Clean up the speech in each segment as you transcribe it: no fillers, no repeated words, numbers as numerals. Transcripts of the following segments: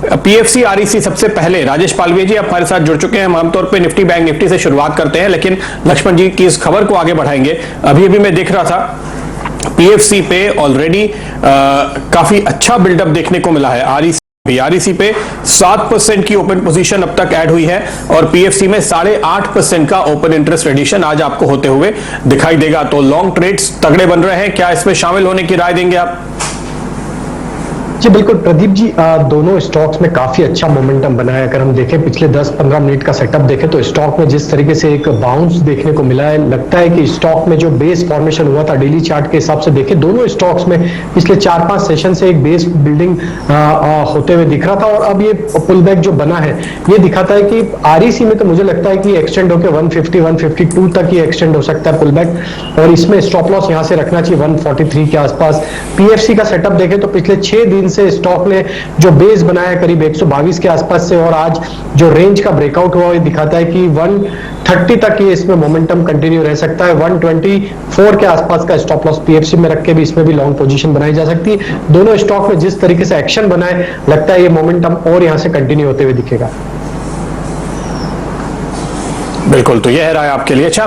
PFC REC सबसे पहले राजेश पालवे जी आप हमारे साथ जुड़ चुके हैं। हम आमतौर पे निफ्टी बैंक निफ्टी से शुरुआत करते हैं, लेकिन लक्ष्मण जी की इस खबर को आगे बढ़ाएंगे। अभी अभी मैं देख रहा था पीएफसी पे ऑलरेडी काफी अच्छा बिल्डअप देखने को मिला है। आरईसी पे 7% की ओपन पोजीशन अब तक ऐड हुई है और पीएफसी में 8.5% का ओपन इंटरेस्ट एडिशन आज आपको होते हुए दिखाई देगा। तो लॉन्ग ट्रेड्स तगड़े बन रहे हैं, क्या इसमें शामिल होने की राय देंगे आप? जी बिल्कुल प्रदीप जी, दोनों स्टॉक्स में काफी अच्छा मोमेंटम बना है। अगर हम देखें पिछले 10-15 मिनट का सेटअप देखें तो स्टॉक में जिस तरीके से एक बाउंस देखने को मिला है, लगता है कि स्टॉक में जो बेस फॉर्मेशन हुआ था डेली चार्ट के हिसाब से देखें, दोनों स्टॉक्स में पिछले 4-5 सेशन से एक बेस बिल्डिंग होते हुए दिख रहा था और अब ये पुल बैक जो बना है ये दिखाता है कि आरईसी में तो मुझे लगता है कि एक्सटेंड होकर 150-152 तक ये एक्सटेंड हो सकता है पुल बैक, और इसमें स्टॉप लॉस यहां से रखना चाहिए 143 के आसपास। पीएफसी का सेटअप देखें तो पिछले 6 दिन से स्टॉक ने जो बेस बनाया करीब 122 के आसपास से, और आज जो रेंज का ब्रेकआउट हुआ ये दिखाता है कि 130 तक ये इसमें मोमेंटम कंटिन्यू रह सकता है। 124 के आसपास का स्टॉप लॉस पीएफसी में रख के भी इसमें भी लॉन्ग पोजीशन बनाई जा सकती है। दोनों स्टॉक में जिस तरीके से एक्शन बना है, लगता है ये मोमेंटम और यहां से कंटिन्यू होते हुए दिखेगा। बिल्कुल, तो यह है राय आपके लिए। अच्छा,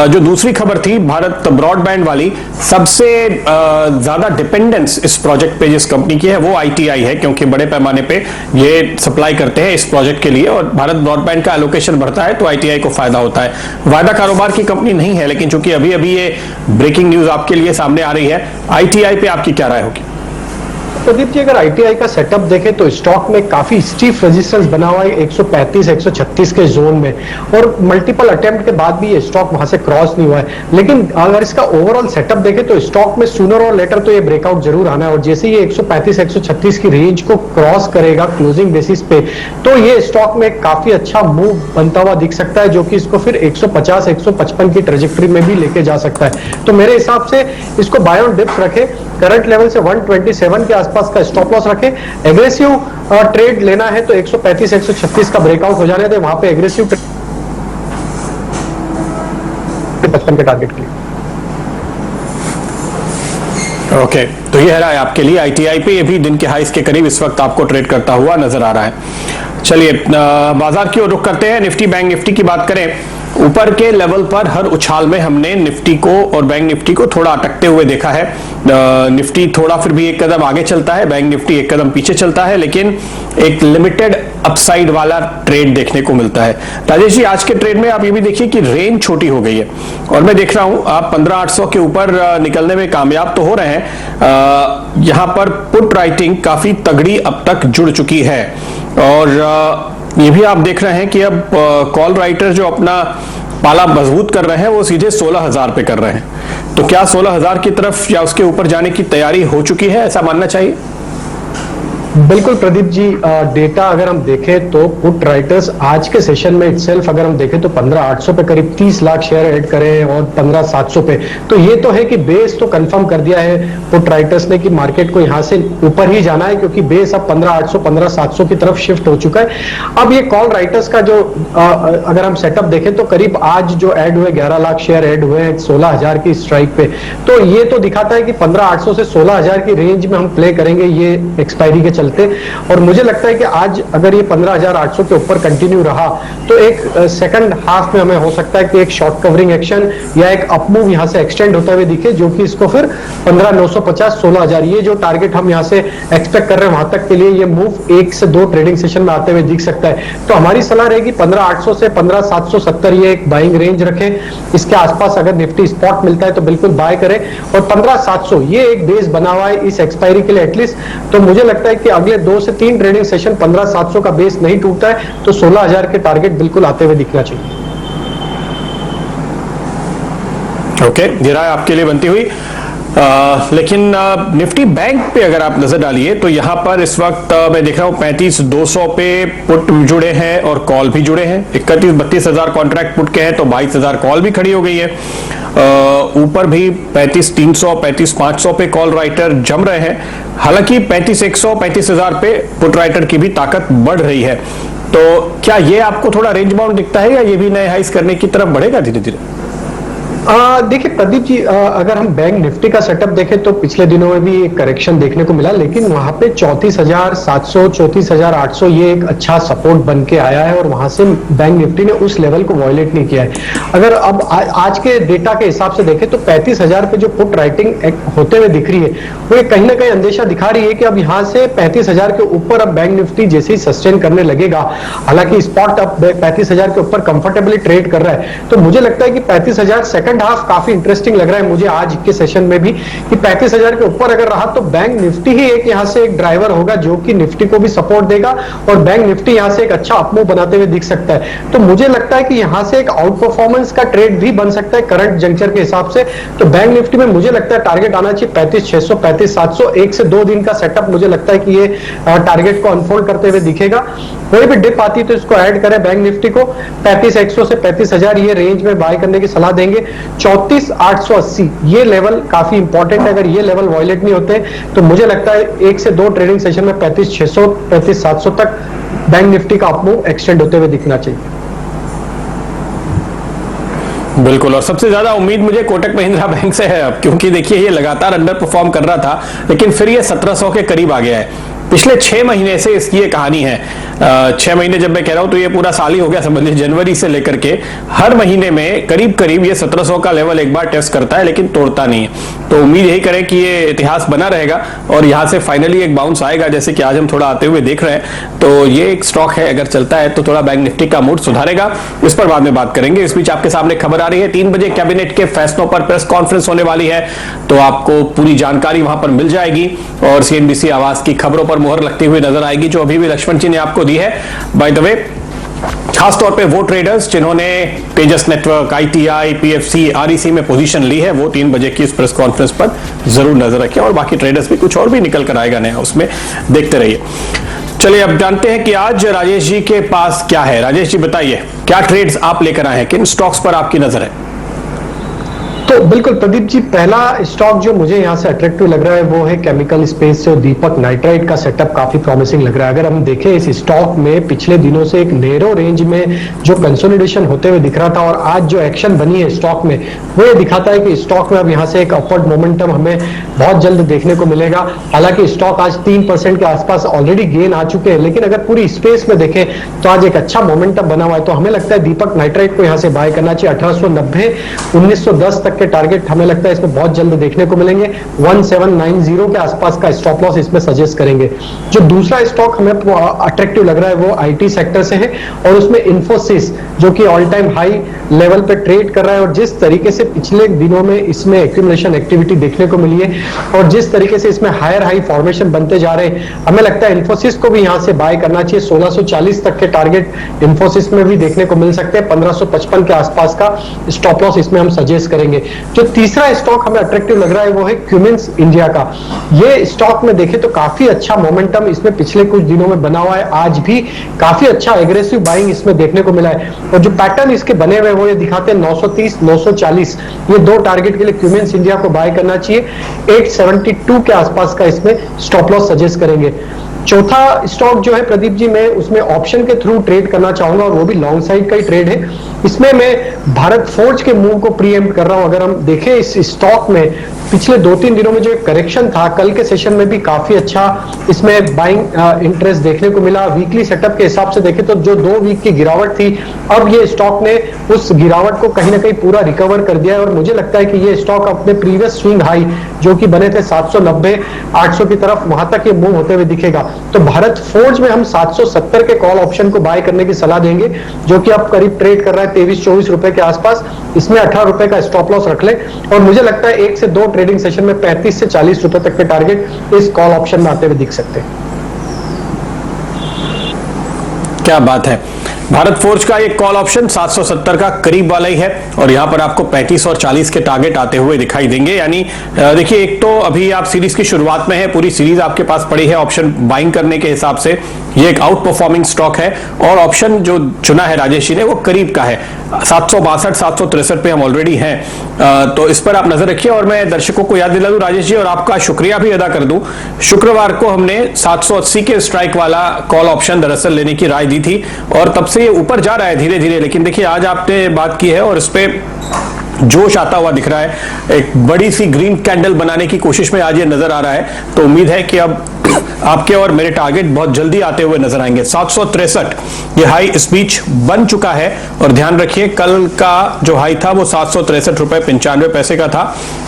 जो दूसरी खबर थी भारत ब्रॉडबैंड वाली, सबसे ज्यादा डिपेंडेंस इस प्रोजेक्ट पे जिस कंपनी की है वो आईटीआई है, क्योंकि बड़े पैमाने पे ये सप्लाई करते हैं इस प्रोजेक्ट के लिए और भारत ब्रॉडबैंड का एलोकेशन बढ़ता है तो आईटीआई को फायदा होता है। वायदा कारोबार की कंपनी नहीं है, लेकिन चूंकि अभी अभी ये ब्रेकिंग न्यूज आपके लिए सामने आ रही है, आईटीआई पे आपकी क्या राय होगी? प्रदीप जी, अगर आईटीआई का सेटअप देखें तो स्टॉक में काफी स्टीफ रेजिस्टेंस बना हुआ है 135-136 के जोन में, और मल्टीपल अटेम्प्ट के बाद भी ये स्टॉक वहां से क्रॉस नहीं हुआ है। लेकिन अगर इसका ओवरऑल सेटअप देखें तो स्टॉक में सूनर और लेटर तो ये ब्रेकआउट जरूर आना है, और जैसे ये 135-136 की रेंज को क्रॉस करेगा क्लोजिंग बेसिस पे, तो ये स्टॉक में काफी अच्छा मूव बनता हुआ दिख सकता है, जो कि इसको फिर 150-155 की ट्रेजेक्टरी में भी लेके जा सकता है। तो मेरे हिसाब से इसको बाय ऑन डिप्स रखे, करंट लेवल से 127 के आसपास का स्टॉप लॉस रखे। एग्रेसिव ट्रेड लेना है तो 135-136 का ब्रेकआउट हो जाने दे, वहां पे एग्रेसिव 55 के टारगेट के लिए। ओके, तो यह रहा है आपके लिए आईटीआई पे, ये भी दिन के हाईस के करीब इस वक्त आपको ट्रेड करता हुआ नजर आ रहा है। चलिए बाजार की ओर रुख करते हैं। निफ्टी बैंक निफ्टी की बात करें, ऊपर के लेवल पर हर उछाल में हमने निफ्टी को और बैंक निफ्टी को थोड़ा अटकते हुए देखा है। निफ्टी थोड़ा फिर भी एक कदम आगे चलता है, बैंक निफ्टी एक कदम पीछे चलता है, लेकिन एक लिमिटेड अपसाइड वाला ट्रेड देखने को मिलता है। राजेश जी, आज के ट्रेड में आप ये भी देखिए कि रेंज छोटी हो गई है और मैं देख रहा हूं आप 15,800 के ऊपर निकलने में कामयाब तो हो रहे हैं। यहां पर पुट राइटिंग काफी तगड़ी अब तक जुड़ चुकी है और ये भी आप देख रहे हैं कि अब कॉल राइटर जो अपना पाला मजबूत कर रहे हैं वो सीधे 16,000 पे कर रहे हैं। तो क्या 16,000 की तरफ या उसके ऊपर जाने की तैयारी हो चुकी है, ऐसा मानना चाहिए? बिल्कुल प्रदीप जी, डेटा अगर हम देखें तो पुट राइटर्स आज के सेशन में इटसेल्फ अगर हम देखें तो 15,800 पे करीब 30 लाख शेयर ऐड करे और 15,700 पे, तो ये तो है कि बेस तो कंफर्म कर दिया है पुट राइटर्स ने कि मार्केट को यहां से ऊपर ही जाना है, क्योंकि बेस अब 15,800 15,700 की तरफ शिफ्ट हो चुका है। अब ये कॉल राइटर्स का जो अगर हम सेटअप देखें तो करीब आज जो ऐड हुए 11 लाख शेयर ऐड हुए हैं 16,000 की स्ट्राइक पे, तो ये तो दिखाता है कि 15,800 से 16,000 की रेंज में हम प्ले करेंगे ये एक्सपायरी के चलते। और मुझे लगता है कि आज अगर ये 15,800 के ऊपर कंटिन्यू रहा तो एक सेकंड हाफ में हमें हो सकता है कि एक शॉर्ट कवरिंग एक्शन या एक अपमूव यहां से एक्सटेंड होता हुए दिखे, जो कि इसको फिर 15,950 16,000 ये जो टारगेट हम यहां से एक्सपेक्ट कर रहे हैं वहां तक के लिए ये मूव 1 से 2 ट्रेडिंग सेशन में आते हुए दिख सकता है। तो हमारी सलाह रहेगी 15,800 से 15,770 ये एक बाइंग रेंज रखें। इसके आसपास अगर निफ्टी स्पॉट मिलता है तो बिल्कुल बाय करें, और 15,700 ये एक बेस बना हुआ है इस एक्सपायरी के लिए एटलीस्ट। तो मुझे लगता है कि अगले 2 से 3 ट्रेडिंग सेशन 15,700 का बेस नहीं टूटता है तो 16,000 के टारगेट बिल्कुल आते हुए दिखना चाहिए। ओके, ये राय आपके लिए बनती हुई। लेकिन निफ्टी बैंक पे अगर आप नजर डालिए तो यहां पर इस वक्त मैं देख रहा हूं 35,200 पे पुट जुड़े हैं और कॉल भी जुड़े हैं। 31-32 हजार कॉन्ट्रैक्ट पुट के हैं तो 22,000 कॉल भी खड़ी हो गई है। ऊपर भी 35,300 35,500 पे कॉल राइटर जम रहे हैं। हालांकि 35,100 35,000 पे पुट राइटर की भी ताकत बढ़ रही है। तो क्या ये आपको थोड़ा रेंज बाउंड दिखता है या ये भी नए हाइस करने की तरफ बढ़ेगा धीरे धीरे? देखिए प्रदीप जी, अगर हम बैंक निफ्टी का सेटअप देखें तो पिछले दिनों में भी एक करेक्शन देखने को मिला, लेकिन वहां पे 34,700 34,800 ये एक अच्छा सपोर्ट बन के आया है और वहां से बैंक निफ्टी ने उस लेवल को वॉयलेट नहीं किया है। अगर अब आज के डेटा के हिसाब से देखें तो 35,000 पे जो पुट राइटिंग होते हुए दिख रही है वो ये कहीं ना कहीं अंदेशा दिखा रही है कि अब यहाँ से 35,000 के ऊपर अब बैंक निफ्टी जैसे ही सस्टेन करने लगेगा, हालांकि स्पॉट अब 35,000 के ऊपर कंफर्टेबली ट्रेड कर रहा है, तो मुझे लगता है कि 35,000 सेकंड हाफ काफी इंटरेस्टिंग लग रहा है मुझे आज के सेशन में भी, कि 35,000 के ऊपर अगर रहा तो बैंक निफ्टी ही एक यहां से एक ड्राइवर होगा जो कि निफ्टी को भी सपोर्ट देगा और बैंक निफ्टी यहां से एक अच्छा अपमूव बनाते हुए दिख सकता है। तो मुझे लगता है कि यहां से एक आउट परफॉर्मेंस का ट्रेड भी बन सकता है करंट जंक्चर के हिसाब से। तो बैंक निफ्टी में मुझे लगता है टारगेट आना चाहिए 35,600 35,700, 1 से 2 दिन का सेटअप मुझे लगता है कि ये टारगेट को अनफोल्ड करते हुए दिखेगा। कोई भी डिप आती तो इसको ऐड करें बैंक निफ्टी को 35,100 से 35,000 ये रेंज में बाय करने की सलाह देंगे। 34,880 ये लेवल काफी इंपॉर्टेंट है, अगर ये लेवल वॉयलेट नहीं होते तो मुझे लगता है 1 से 2 ट्रेडिंग सेशन में 35,600 35,700 तक बैंक निफ्टी का अपमूव एक्सटेंड होते हुए दिखना चाहिए। बिल्कुल, और सबसे ज्यादा उम्मीद मुझे कोटक महिंद्रा बैंक से है अब, क्योंकि देखिए ये लगातार अंडर परफॉर्म कर रहा था लेकिन फिर ये 1700 के करीब आ गया है। पिछले 6 महीने से इसकी ये कहानी है। 6 महीने जब मैं कह रहा हूं तो ये पूरा साल ही हो गया समझ लीजिए, जनवरी से लेकर के हर महीने में करीब करीब ये 1700 का लेवल एक बार टेस्ट करता है लेकिन तोड़ता नहीं है। तो उम्मीद यही करें कि ये इतिहास बना रहेगा और यहां से फाइनली एक बाउंस आएगा, जैसे कि आज हम थोड़ा आते हुए देख रहे हैं। तो ये एक स्टॉक है, अगर चलता है तो थोड़ा बैंक निफ्टी का मूड सुधारेगा, इस पर बाद में बात करेंगे। इस बीच आपके सामने खबर आ रही है 3 बजे कैबिनेट के फैसलों पर प्रेस कॉन्फ्रेंस होने वाली है, तो आपको पूरी जानकारी वहां पर मिल जाएगी और सीएनबीसी आवाज की खबरों पर मुहर लगती हुई नजर आएगी जो अभी भी लक्ष्मण जी ने आपको दी है। बाय द वे, खासतौर पे वो ट्रेडर्स जिन्होंने तेजस नेटवर्क, आईटीआई, पीएफसी, आरईसी में पोजीशन ली है वो 3 बजे की इस प्रेस कॉन्फ्रेंस पर जरूर नजर रखें, और बाकी ट्रेडर्स भी कुछ और भी निकल कर आएगा नया, उसमें देखते रहिए। चलिए अब जानते हैं कि आज राजेश जी के पास क्या है। राजेश जी बताइए, क्या ट्रेड्स आप लेकर आए हैं, किन स्टॉक्स पर आपकी नजर है? तो बिल्कुल प्रदीप जी, पहला स्टॉक जो मुझे यहां से अट्रैक्टिव लग रहा है वो है केमिकल स्पेस से, और दीपक नाइट्राइट का सेटअप काफी प्रॉमिसिंग लग रहा है। अगर हम देखें इस स्टॉक में पिछले दिनों से एक नैरो रेंज में जो कंसोलिडेशन होते हुए दिख रहा था और आज जो एक्शन बनी है स्टॉक में वो ये दिखाता है कि स्टॉक में अब यहां से एक अपवर्ड मोमेंटम हमें बहुत जल्द देखने को मिलेगा। हालांकि स्टॉक आज 3% के आसपास ऑलरेडी गेन आ चुके हैं, लेकिन अगर पूरी स्पेस में देखें तो आज एक अच्छा मोमेंटम बना हुआ है। तो हमें लगता है दीपक नाइट्राइट को यहां से बाय करना चाहिए। 1890 1910 तक के टारगेट हमें लगता है इसमें बहुत जल्द देखने को मिलेंगे। 1790 के आसपास का स्टॉप लॉस इसमें सजेस्ट करेंगे। जो दूसरा स्टॉक हमें अट्रैक्टिव लग रहा है वो आईटी सेक्टर से है और उसमें इंफोसिस जो कि ऑल टाइम हाई लेवल पे ट्रेड कर रहा है, और जिस तरीके से पिछले दिनों में इसमें एक्यूमुलेशन एक्टिविटी देखने को मिली है और जिस तरीके से इसमें हायर हाई फॉर्मेशन बनते जा रहे हैं, हमें लगता है इंफोसिस को भी यहां से बाय करना चाहिए। 1640 तक के टारगेट इंफोसिस में भी देखने को मिल सकते हैं। 1555 के आसपास का स्टॉप लॉस इसमें हम सजेस्ट करेंगे। जो तीसरा स्टॉक हमें अट्रैक्टिव लग रहा है वो है क्यूमिंस इंडिया का। ये स्टॉक में देखें तो काफी अच्छा मोमेंटम इसमें पिछले कुछ दिनों में बना हुआ है, आज भी काफी अच्छा एग्रेसिव बाइंग इसमें देखने को मिला है, और जो पैटर्न इसके बने हुए वो ये दिखाते हैं 930 940 ये 2 टारगेट के लिए क्यूमिंस इंडिया को बाय करना चाहिए। 872 के आसपास का इसमें स्टॉप लॉस सजेस्ट करेंगे। चौथा स्टॉक जो है प्रदीप जी, मैं उसमें ऑप्शन के थ्रू ट्रेड करना चाहूंगा और वो भी लॉन्ग साइड का ही ट्रेड है। इसमें मैं भारत फोर्ज के मूव को प्रीएम्प्ट कर रहा हूं। अगर हम देखें इस स्टॉक में पिछले 2-3 दिनों में जो एक करेक्शन था, कल के सेशन में भी काफी अच्छा इसमें बाइंग इंटरेस्ट देखने को मिला। वीकली सेटअप के हिसाब से देखें तो जो 2 वीक की गिरावट थी, अब ये स्टॉक ने उस गिरावट को कहीं ना कहीं पूरा रिकवर कर दिया है, और मुझे लगता है कि ये स्टॉक अपने प्रीवियस स्विंग हाई जो कि बने थे 790 800 की तरफ, वहां तक ये मूव होते हुए दिखेगा। तो भारत फोर्ज में हम 770 के कॉल ऑप्शन को बाय करने की सलाह देंगे, जो कि अब करीब ट्रेड कर रहा है 23-24 रुपए के आसपास। इसमें 18 रुपए का स्टॉप लॉस रख ले, और मुझे लगता है 1 से 2 ट्रेडिंग सेशन में 35 से 40 रुपए तक के टारगेट इस कॉल ऑप्शन में आते हुए दिख सकते हैं। क्या बात है, भारत फोर्ज का एक कॉल ऑप्शन 770 का करीब वाला ही है, और यहां पर आपको 35 और 40 के टारगेट आते हुए दिखाई देंगे। यानी देखिए, एक तो अभी आप सीरीज की शुरुआत में है, पूरी सीरीज आपके पास पड़ी है ऑप्शन बाइंग करने के हिसाब से। ये एक आउट परफॉर्मिंग स्टॉक है, और ऑप्शन जो चुना है राजेश जी ने वो करीब का है 762 763 पे हम ऑलरेडी हैं। तो इस पर आप नजर रखिए, और मैं दर्शकों को याद दिला दूं राजेश जी, और आपका शुक्रिया भी अदा कर दूं, शुक्रवार को हमने 780 के स्ट्राइक वाला कॉल ऑप्शन दरअसल लेने की राय दी थी, और तब से ये ऊपर जा रहा है धीरे धीरे। लेकिन देखिए, आज आपने बात की है और इस पे जोश आता हुआ दिख रहा है, एक बड़ी सी ग्रीन कैंडल बनाने की कोशिश में आज ये नजर आ रहा है। तो उम्मीद है कि अब आपके और मेरे टारगेट बहुत जल्दी आते हुए नजर आएंगे। 763 ये हाई इस बीच बन चुका है, और ध्यान रखिए कल का जो हाई था वो 763 रुपए 95 पैसे का था।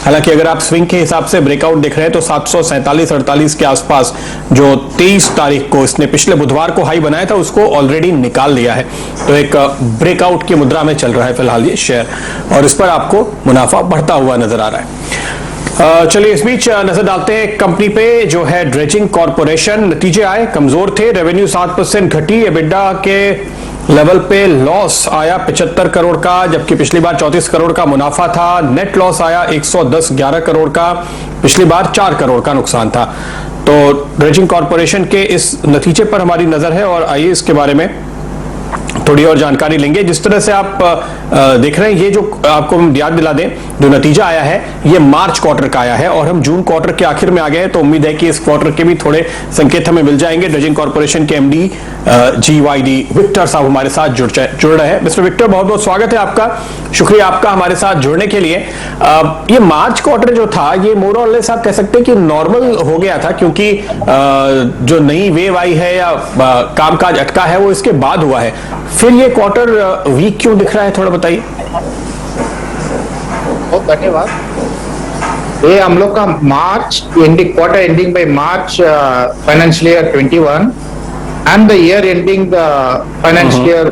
हालांकि अगर आप स्विंग के हिसाब से ब्रेकआउट देख रहे हैं तो 747-48 के आसपास जो 23 तारीख को इसने पिछले बुधवार को हाई बनाया था उसको ऑलरेडी निकाल लिया है। तो एक ब्रेकआउट की मुद्रा में चल रहा है फिलहाल ये शेयर, और इस पर आपको मुनाफा बढ़ता हुआ नजर आ रहा है। चलिए इस बीच नजर डालते हैं कंपनी पे जो है ड्रेजिंग कॉर्पोरेशन। नतीजे आए कमजोर थे, रेवेन्यू 7% घटी, एबिडा के लेवल पे लॉस आया 75 करोड़ का, जबकि पिछली बार 34 करोड़ का मुनाफा था। नेट लॉस आया 111 करोड़ का, पिछली बार 4 करोड़ का नुकसान था। तो ड्रेजिंग कॉर्पोरेशन के इस नतीजे पर हमारी नजर है, और आइए इसके बारे में थोड़ी और जानकारी लेंगे। जिस तरह से आप देख रहे हैं, ये जो आपको हम याद दिला दें, जो नतीजा आया है ये मार्च क्वार्टर का आया है, और हम जून क्वार्टर के आखिर में आ गए हैं। तो उम्मीद है कि इस क्वार्टर के भी थोड़े संकेत हमें मिल जाएंगे। ड्रेजिंग कॉर्पोरेशन के एमडी GYD विक्टर साहब हमारे साथ जुड़ रहे हैं। मिस्टर विक्टर, बहुत बहुत स्वागत है आपका, शुक्रिया आपका हमारे साथ जुड़ने के लिए। ये मार्च क्वार्टर जो था ये मोर और लेस आप कह सकते हैं कि नॉर्मल हो गया था, क्योंकि जो नई वेव आई है या कामकाज अटका है वो इसके बाद हुआ है। फिर ये क्वार्टर वीक क्यों दिख रहा है, थोड़ा बताइए। बहुत धन्यवाद। ये हम लोग का March ending, quarter ending by March financial year 21 and the year ending financial year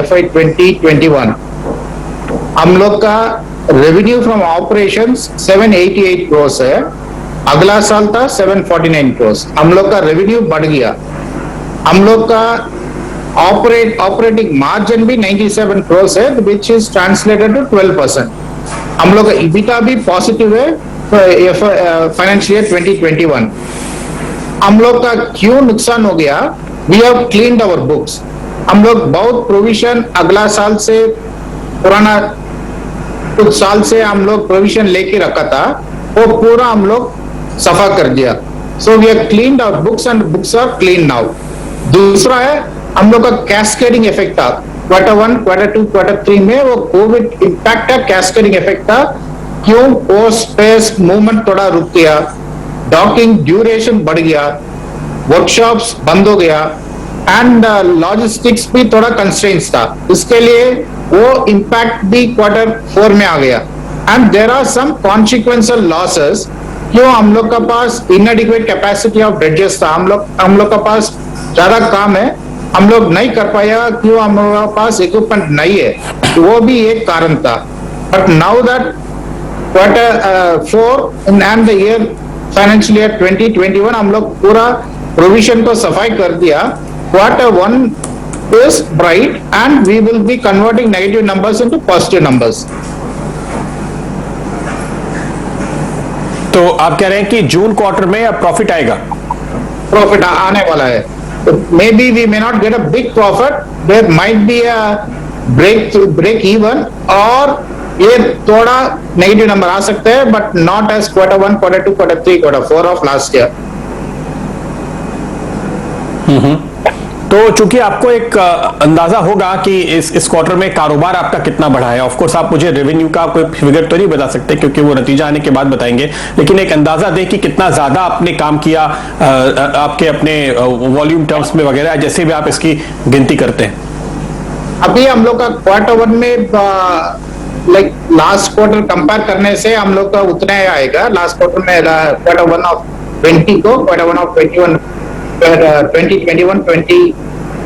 FY 2021, हम लोग का रेवेन्यू फ्रॉम ऑपरेशंस 788 करोड़ है। अगला साल था 749 करोड़। हम लोग का रेवेन्यू बढ़ गया। हम लोग का ऑपरेटिंग मार्जिन भी 97 करोड़ है, विच इज ट्रांसलेटेड टू 12%। हम लोग का EBITDA भी पॉजिटिव है फाइनेंशियल ईयर 2021। हम लोग का क्यों नुकसान हो गया? We have cleaned our books. हम लोग बहुत प्रोविजन अगला साल से, पुराना कुछ साल से हम लोग प्रोविजन लेके रखा था, वो पूरा हम लोग सफा कर दिया। So we have cleaned our books and books are clean now. दूसरा है हम लोग का कैस्केडिंग इफेक्ट था क्वार्टर 1, क्वार्टर 2, क्वार्टर 3 में, वो कोविड इम्पैक्ट था, कैस्केडिंग इफेक्ट था। क्यों? वो स्पेस मूवमेंट थोड़ा रुक गया, डॉकिंग ड्यूरेशन बढ़ गया, वर्कशॉप्स बंद हो गया, एंड लॉजिस्टिक्स भी थोड़ा कंस्ट्रेंट्स था। इसके लिए वो इम्पैक्ट भी क्वार्टर 4 में आ गया। And there are some consequential losses. क्यों? हम लोग का पास इनएडिक्वेट कैपेसिटी ऑफ ड्रेजेस था। हम लोग का पास ज्यादा काम है, हम लोग नहीं कर पाया। क्यों? हम लोग के पास इक्विपमेंट नहीं है, वो भी एक कारण था। But now that quarter 4 and the year financial year 2021 हम लोग पूरा प्रोविजन को सफाई कर दिया। Quarter 1 is bright and we will be converting negative numbers into positive numbers. तो आप कह रहे हैं कि जून क्वार्टर में अब प्रॉफिट आएगा? प्रॉफिट आने वाला है। Maybe we may not get a big profit. There might be a break even, और ये थोड़ा नेगेटिव नंबर आ सकते हैं, but not as quarter 1, quarter 2, quarter 3, quarter 4 of last year. तो चूंकि आपको एक अंदाजा होगा कि इस क्वार्टर में कारोबार आपका कितना बढ़ा है। ऑफ कोर्स आप मुझे रेवेन्यू का कोई फिगर तो नहीं बता सकते क्योंकि वो नतीजा आने के बाद बताएंगे, लेकिन एक अंदाजा दे कि कितना ज्यादा आपने काम किया आपके अपने वॉल्यूम टर्म्स में वगैरह, जैसे भी आप इसकी गिनती करते हैं। अभी हम लोग का क्वार्टर 1 में लाइक लास्ट क्वार्टर कंपेयर करने से हम लोग का उतना ही आएगा। लास्ट क्वार्टर में क्वार्टर 1 ऑफ 20 को क्वार्टर 1 ऑफ 2021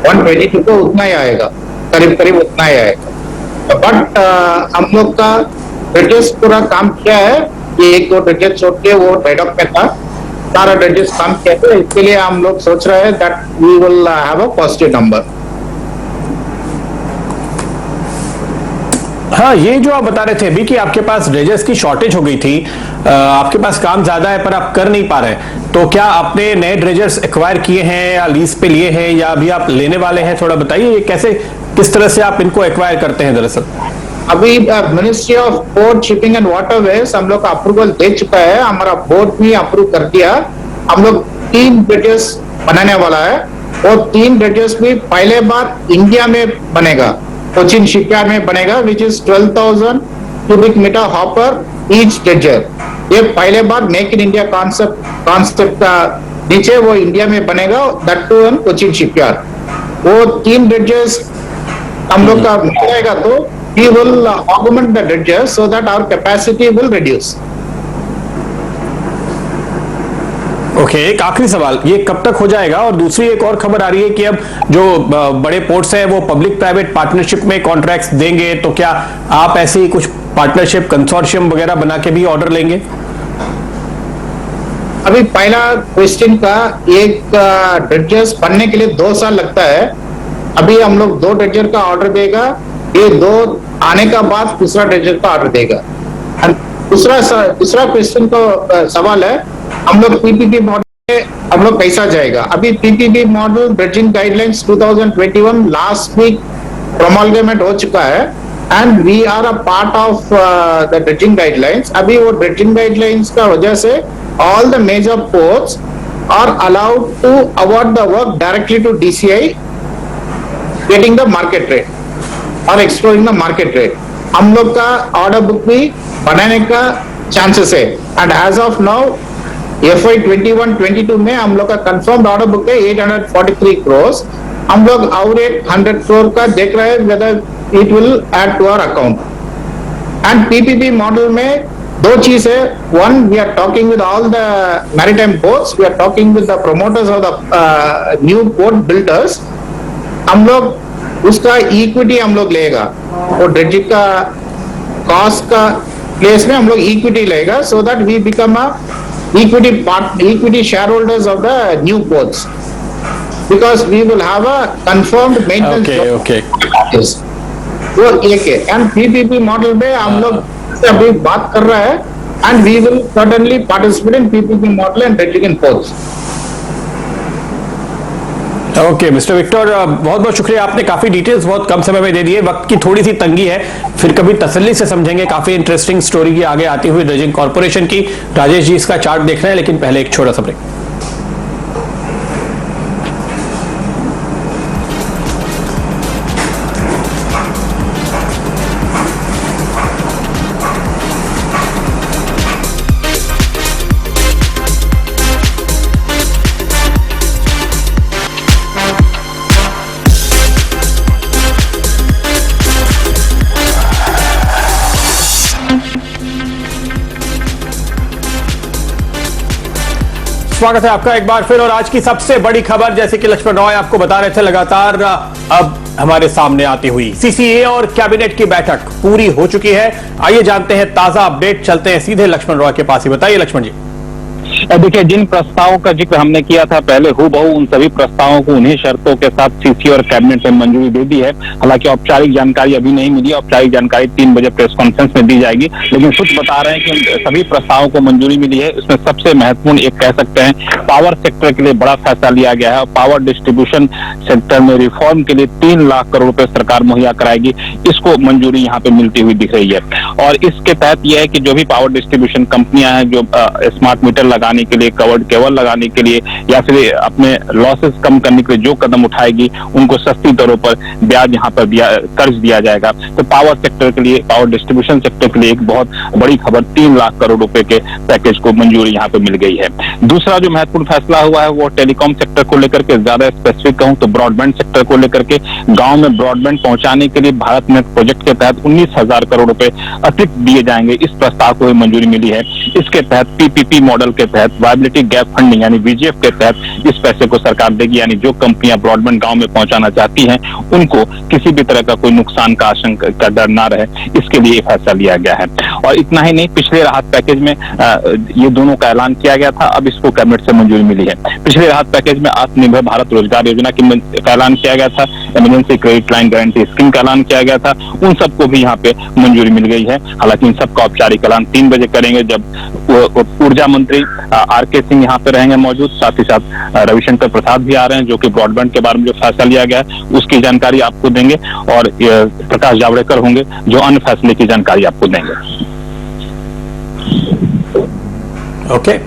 22 को उतना ही आएगा, करीब उतना ही आएगा। बट हम लोग का ड्रेजेस पूरा काम किया है। ये एक दो ड्रेजेस छोड़ के वो ट्रेड ऑफ में था, सारा ड्रेजेस काम किया था। इसके लिए हम लोग सोच रहे हैं that we will have a positive number. हाँ, ये जो आप बता रहे थे अभी कि आपके पास ड्रेजेस की शॉर्टेज हो गई थी, आपके पास काम ज्यादा है पर आप कर नहीं पा रहे, तो क्या आपने नए ड्रेजर्स एक्वायर किए हैं या लीज पे लिए हैं या अभी आप लेने वाले हैं? थोड़ा बताइए ये कैसे, किस तरह से आप इनको एक्वायर करते हैं दरअसल। अभी ministry of port, shipping and waterways हम लोग का अप्रूवल दे चुका है, हमारा बोर्ड भी अप्रूव कर दिया। हम लोग 3 ड्रेजेस बनाने वाला है, और 3 ड्रेजेस भी पहले बार इंडिया में बनेगा, कोचिन शिपयार्ड में बनेगा, which is 12,000 cubic meter hopper each dredger. ये पहले बार मेक इन इंडिया कॉन्सेप्ट का नीचे वो इंडिया में बनेगा, that too in Cochin shipyard. वो 3 ड्रेजेस हम लोग का मिल जाएगा तो we will augment the dredgers so that our capacity will reduce. Okay, एक आखिरी सवाल, ये कब तक हो जाएगा? और दूसरी एक और खबर आ रही है कि अब जो बड़े पोर्ट्स हैं वो पब्लिक प्राइवेट पार्टनरशिप में कॉन्ट्रैक्ट्स देंगे, तो क्या आप ऐसे ही कुछ पार्टनरशिप कंसोर्शियम वगैरह बना के भी ऑर्डर लेंगे? अभी पहला क्वेश्चन का, एक ड्रेजर्स बनने के लिए 2 साल लगता है। अभी हम लोग 2 ड्रेजर का ऑर्डर देगा, ये 2 आने का बाद तीसरा ड्रेजर का ऑर्डर देगा। दूसरा क्वेश्चन का सवाल है, हम लोग पीपीपी मॉडल में हम लोग कैसा जाएगा? अभी PPP model dredging guidelines 2021 last week promulgation हो चुका है and we are a part of the dredging guidelines. अभी वो ड्रेजिंग गाइडलाइंस का वजह से all the major ports are allowed to award the work directly to DCI, getting the market rate और exploring the market rate. हम लोग का order book भी बनाने का चांसेस है and as of now FY 21-22 में हम लोग का कंफर्म्ड ऑर्डर बुक है 843 करोड़। हम लोग और 100 करोड़ का देख रहे हैं whether it will add to our account. And PPP model में 2 चीज है, one we are talking with all the maritime ports, we are talking with the promoters of the new port builders. हम लोग उसका इक्विटी हम लोग लेगा और ड्रेजिंग का कॉस्ट का प्लेस में हम लोग इक्विटी लेगा so that we become a equity shareholders of the new ports because we will have a confirmed maintenance. Okay. वो एक है एंड पीपीपी मॉडल में हम लोग से अभी बात कर रहा है and we will certainly participate in PPP model and dredging in ports. Okay mister Victor, बहुत बहुत शुक्रिया, आपने काफी डिटेल्स बहुत कम समय में दे दिए। वक्त की थोड़ी सी तंगी है, फिर कभी तसल्ली से समझेंगे। काफी इंटरेस्टिंग स्टोरी की आगे आती हुई ड्रेजिंग कॉर्पोरेशन की। राजेश जी इसका चार्ट देख रहे हैं, लेकिन पहले एक छोटा सा ब्रेक। स्वागत है आपका एक बार फिर, और आज की सबसे बड़ी खबर, जैसे कि लक्ष्मण रॉय आपको बता रहे थे लगातार, अब हमारे सामने आती हुई सीसीए और कैबिनेट की बैठक पूरी हो चुकी है। आइए जानते हैं ताजा अपडेट, चलते हैं सीधे लक्ष्मण रॉय के पास ही। बताइए लक्ष्मण जी। देखिए, जिन प्रस्तावों का जिक्र हमने किया था पहले, हूबहू उन सभी प्रस्तावों को उन्हीं शर्तों के साथ सीसी और कैबिनेट ने मंजूरी दे दी है। हालांकि औपचारिक जानकारी अभी नहीं मिली, औपचारिक जानकारी 3 बजे प्रेस कॉन्फ्रेंस में दी जाएगी, लेकिन कुछ बता रहे हैं कि उन सभी प्रस्तावों को मंजूरी मिली है। उसमें सबसे महत्वपूर्ण एक कह सकते हैं पावर सेक्टर के लिए बड़ा फैसला लिया गया है। पावर डिस्ट्रीब्यूशन सेक्टर में रिफॉर्म के लिए 3 लाख करोड़ रुपए सरकार मुहैया कराएगी, इसको मंजूरी यहाँ पे मिलती हुई दिख रही है। और इसके तहत यह है कि जो भी पावर डिस्ट्रीब्यूशन कंपनियां हैं जो स्मार्ट मीटर लगाने के लिए, कवर्ड केबल लगाने के लिए या फिर अपने लॉसेस कम करने के लिए जो कदम उठाएगी, उनको सस्ती दरों पर ब्याज यहाँ पर कर्ज दिया जाएगा। तो पावर सेक्टर के लिए, पावर डिस्ट्रीब्यूशन सेक्टर के लिए एक बहुत बड़ी खबर, 3 लाख करोड़ रुपए के पैकेज को मंजूरी यहाँ पे मिल गई है। दूसरा जो महत्वपूर्ण फैसला हुआ है वो टेलीकॉम सेक्टर को लेकर के, ज्यादा स्पेसिफिक कहूं तो ब्रॉडबैंड सेक्टर को लेकर के। गांव में ब्रॉडबैंड पहुंचाने के लिए भारत नेट प्रोजेक्ट के तहत 19,000 करोड़ रुपए अतिरिक्त दिए जाएंगे, इस प्रस्ताव को मंजूरी मिली है। इसके तहत पीपीपी मॉडल के तहत वायबिलिटी गैप फंडिंग यानी वीजीएफ के तहत इस पैसे को सरकार देगी, यानी जो कंपनियां ब्रॉडबैंड गांव में पहुंचाना चाहती हैं उनको किसी भी तरह का कोई नुकसान का आशंका का डर ना रहे, इसके लिए फैसला लिया गया है। और इतना ही नहीं, पिछले राहत पैकेज में ये दोनों का ऐलान किया गया था, अब इसको कैबिनेट से मंजूरी मिली है। पिछले राहत पैकेज में आत्मनिर्भर भारत रोजगार योजना का ऐलान किया गया था, emergency credit line guarantee scheme का ऐलान किया गया था, उन सबको भी यहाँ पे मंजूरी मिल गई है। हालांकि इन सबका औपचारिक ऐलान 3 बजे करेंगे, जब ऊर्जा मंत्री आरके सिंह यहाँ पे रहेंगे मौजूद, साथ ही साथ रविशंकर प्रसाद भी आ रहे हैं जो कि ब्रॉडबैंड के बारे में जो फैसला लिया गया है उसकी जानकारी आपको देंगे, और प्रकाश जावड़ेकर होंगे जो अन्य फैसले की जानकारी आपको देंगे। ओके,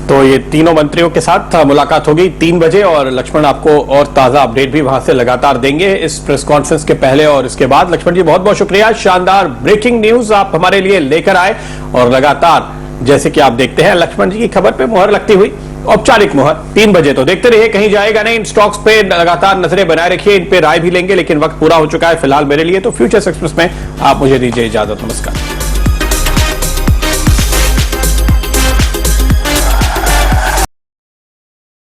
तो ये तीनों मंत्रियों के साथ मुलाकात होगी 3 बजे और लक्ष्मण आपको और ताजा अपडेट भी वहां से लगातार देंगे इस प्रेस कॉन्फ्रेंस के पहले और इसके बाद। लक्ष्मण जी बहुत बहुत शुक्रिया, शानदार ब्रेकिंग न्यूज आप हमारे लिए लेकर आए और लगातार जैसे कि आप देखते हैं लक्ष्मण जी की खबर पे मुहर लगती हुई औपचारिक मुहर 3 बजे। तो देखते रहिए, कहीं जाएगा नहीं, इन स्टॉक्स पे लगातार नजरें बनाए रखिए, इन पे राय भी लेंगे, लेकिन वक्त पूरा हो चुका है फिलहाल मेरे लिए। तो फ्यूचर्स एक्सप्रेस में आप मुझे दीजिए इजाजत, नमस्कार।